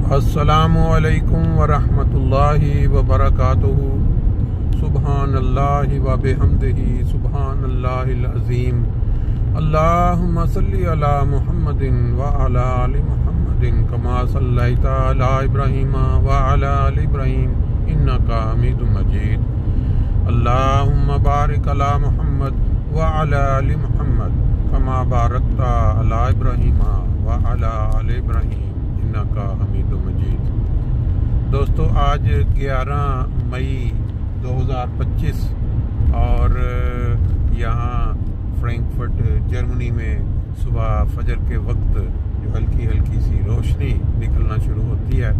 السلام علیکم ورحمۃ اللہ وبرکاتہ۔ سبحان اللہ و بحمدہ سبحان اللہ العظیم۔ اللہم صلی علی محمد وعلی آل محمد کما صلیت علی ابراہیم وعلی آل ابراہیم انک حمید مجید۔ اللہم بارک علی محمد وعلی آل محمد کما بارکت علی ابراہیم وعلی آل ابراہیم انک حمید مجید۔ دوستو، آج 11 مئی 2025 اور یہاں فرینکفرٹ جرمنی میں صبح فجر کے وقت جو ہلکی ہلکی سی روشنی نکلنا شروع ہوتی ہے،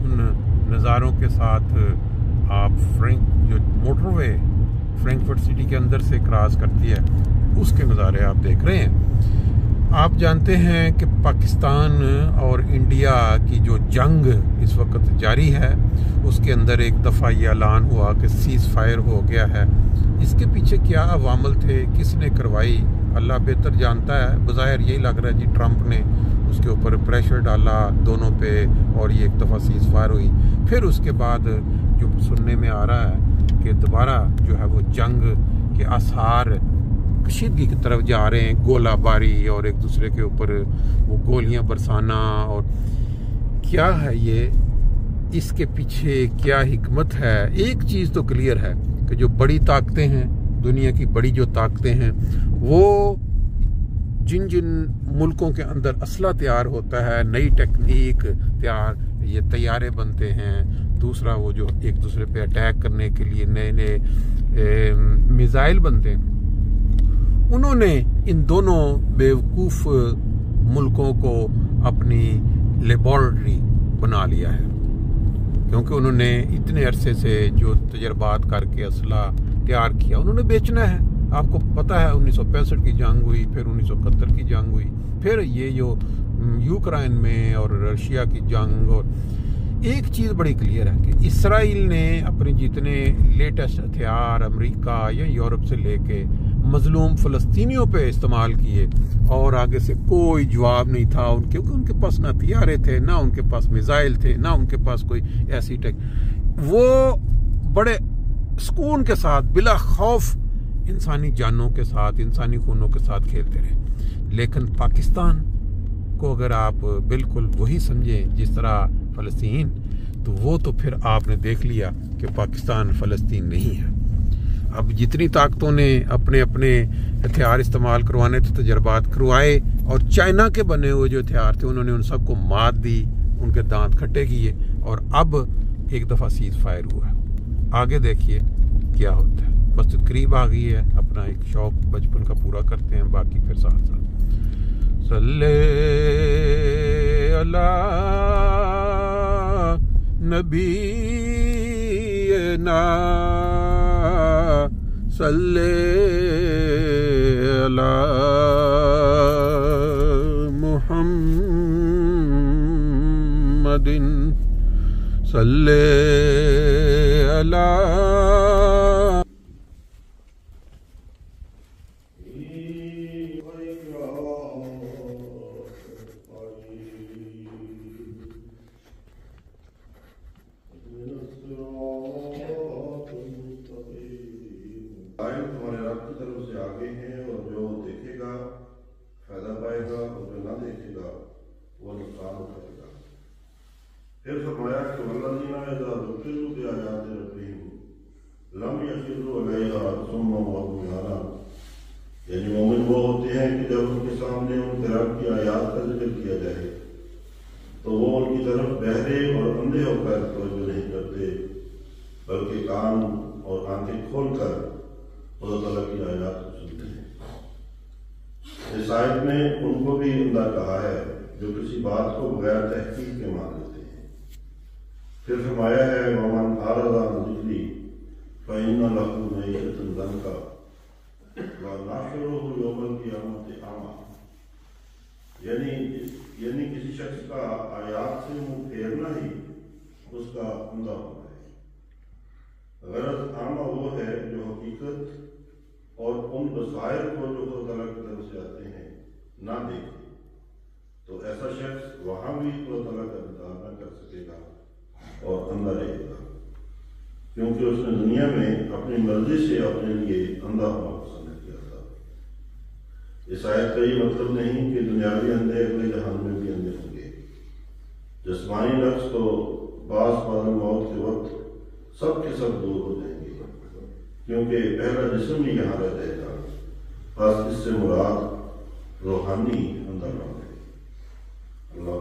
ان نظاروں کے ساتھ آپ جو موٹر وے فرینکفرٹ سٹی کے اندر سے کراس کرتی ہے، اس کے نظارے آپ دیکھ رہے ہیں۔ آپ جانتے ہیں کہ پاکستان اور انڈیا کی جو جنگ اس وقت جاری ہے، اس کے اندر ایک دفعہ یہ اعلان ہوا کہ سیز فائر ہو گیا ہے۔ اس کے پیچھے کیا عوامل تھے، کس نے کروائی، اللہ بہتر جانتا ہے۔ بظاہر یہی لگ رہا ہے جی ٹرمپ نے اس کے اوپر پریشر ڈالا دونوں پہ، اور یہ ایک دفعہ سیز فائر ہوئی۔ پھر اس کے بعد جو سننے میں آ رہا ہے کہ دوبارہ جو ہے وہ جنگ کے آثار کشیدگی کی طرف جا رہے ہیں، گولہ باری اور ایک دوسرے کے اوپر وہ گولیاں برسانا۔ اور کیا ہے یہ، اس کے پیچھے کیا حکمت ہے؟ ایک چیز تو کلیئر ہے کہ جو بڑی طاقتیں ہیں، دنیا کی بڑی جو طاقتیں ہیں، وہ جن ملکوں کے اندر اسلحہ تیار ہوتا ہے، نئی ٹیکنیک یہ طیارے بنتے ہیں، دوسرا وہ جو ایک دوسرے پہ اٹیک کرنے کے لیے نئے نئے میزائل بنتے ہیں، انہوں نے ان دونوں بیوقوف ملکوں کو اپنی لیبارٹری بنا لیا ہے، کیونکہ انہوں نے اتنے عرصے سے جو تجربات کر کے اسلحہ تیار کیا انہوں نے بیچنا ہے۔ آپ کو پتہ ہے 1965 کی جنگ ہوئی، پھر 1971 کی جنگ ہوئی، پھر یہ جو یوکرائن میں اور رشیا کی جنگ۔ اور ایک چیز بڑی کلیئر ہے کہ اسرائیل نے اپنے جتنے لیٹسٹ ہتھیار امریکہ یا یورپ سے لے کے مظلوم فلسطینیوں پہ استعمال کیے، اور آگے سے کوئی جواب نہیں تھا کیونکہ ان کے پاس نہ ہتھیارے تھے، نہ ان کے پاس میزائل تھے، نہ ان کے پاس کوئی ایسی وہ بڑے سکون کے ساتھ بلا خوف انسانی جانوں کے ساتھ، انسانی خونوں کے ساتھ کھیلتے رہے۔ لیکن پاکستان کو اگر آپ بالکل وہی سمجھیں جس طرح فلسطین، تو وہ تو پھر آپ نے دیکھ لیا کہ پاکستان فلسطین نہیں ہے۔ اب جتنی طاقتوں نے اپنے ہتھیار استعمال کروانے تھے تجربات کروائے، اور چائنا کے بنے ہوئے جو ہتھیار تھے انہوں نے ان سب کو مات دی، ان کے دانت کھٹے کیے، اور اب ایک دفعہ سیز فائر ہوا ہے۔ آگے دیکھیے کیا ہوتا ہے۔ مسجد قریب آ گئی ہے، اپنا ایک شوق بچپن کا پورا کرتے ہیں، باقی پھر ساتھ ساتھ صلی علی نبینا صلی علی محمد صلی علی تمہارے رب کی طرف سے آگے ہیں، اور جو دیکھے گا فائدہ پائے گا، اور جو نہ دیکھے گا وہ نقصان اٹھائے گا۔ پھر فرمایا کہ والذین اذا ذکروا بآیات ربہم لم یخروا علیہا صما وعمیانا، یعنی مومن وہ ہوتے ہیں کہ جب ان کے سامنے ان کے رب کی آیات کا ذکر کیا جائے تو وہ ان کی طرف بہرے اور اندھے ہو کر توجہ نہیں کرتے، بلکہ کان اور آنکھیں کھول کر اللہ تعالیٰ کی آیات کو سنتے ہیں۔ اس آیت میں ان کو بھی اندھا کہا ہے جو کسی بات کو بغیر تحقیق کے مان لیتے ہیں۔ پھر فرمایا ہے وَمَنْ أَعْرَضَ عَنْ ذِكْرِي فَإِنَّ لَهُ مَعِيشَةً ضَنْكًا وَنَحْشُرُهُ يَوْمَ الْقِيَامَةِ أَعْمَىٰ، یعنی کسی شخص کا آیات سے منہ پھیرنا ہی اس کا اندھا ہونا ہے۔ غرض عامہ وہ ہے جو حقیقت اور ان بصائر کو جو خدا تعالیٰ کی طرف سے آتے ہیں نہ دیکھے تو ایسا شخص وہاں بھی خدا تعالیٰ کا دیدار نہ کر سکے گا اور اندھا رہے گا، کیونکہ اس نے دنیا میں اپنی مرضی سے اپنے لیے اندھا ہونا پسند کیا تھا۔ اس آیت کا یہ مطلب نہیں کہ دنیاوی اندھے اگلے جہان میں بھی اندھے ہوں گے۔ جسمانی نقص تو بعض موت کے وقت سب کے سب دور ہو جائیں گے، کیونکہ پہلا جسم ہی یہاں رہ جائے گا، بس اس سے مراد روحانی اندھا نہ ہے۔ اللہ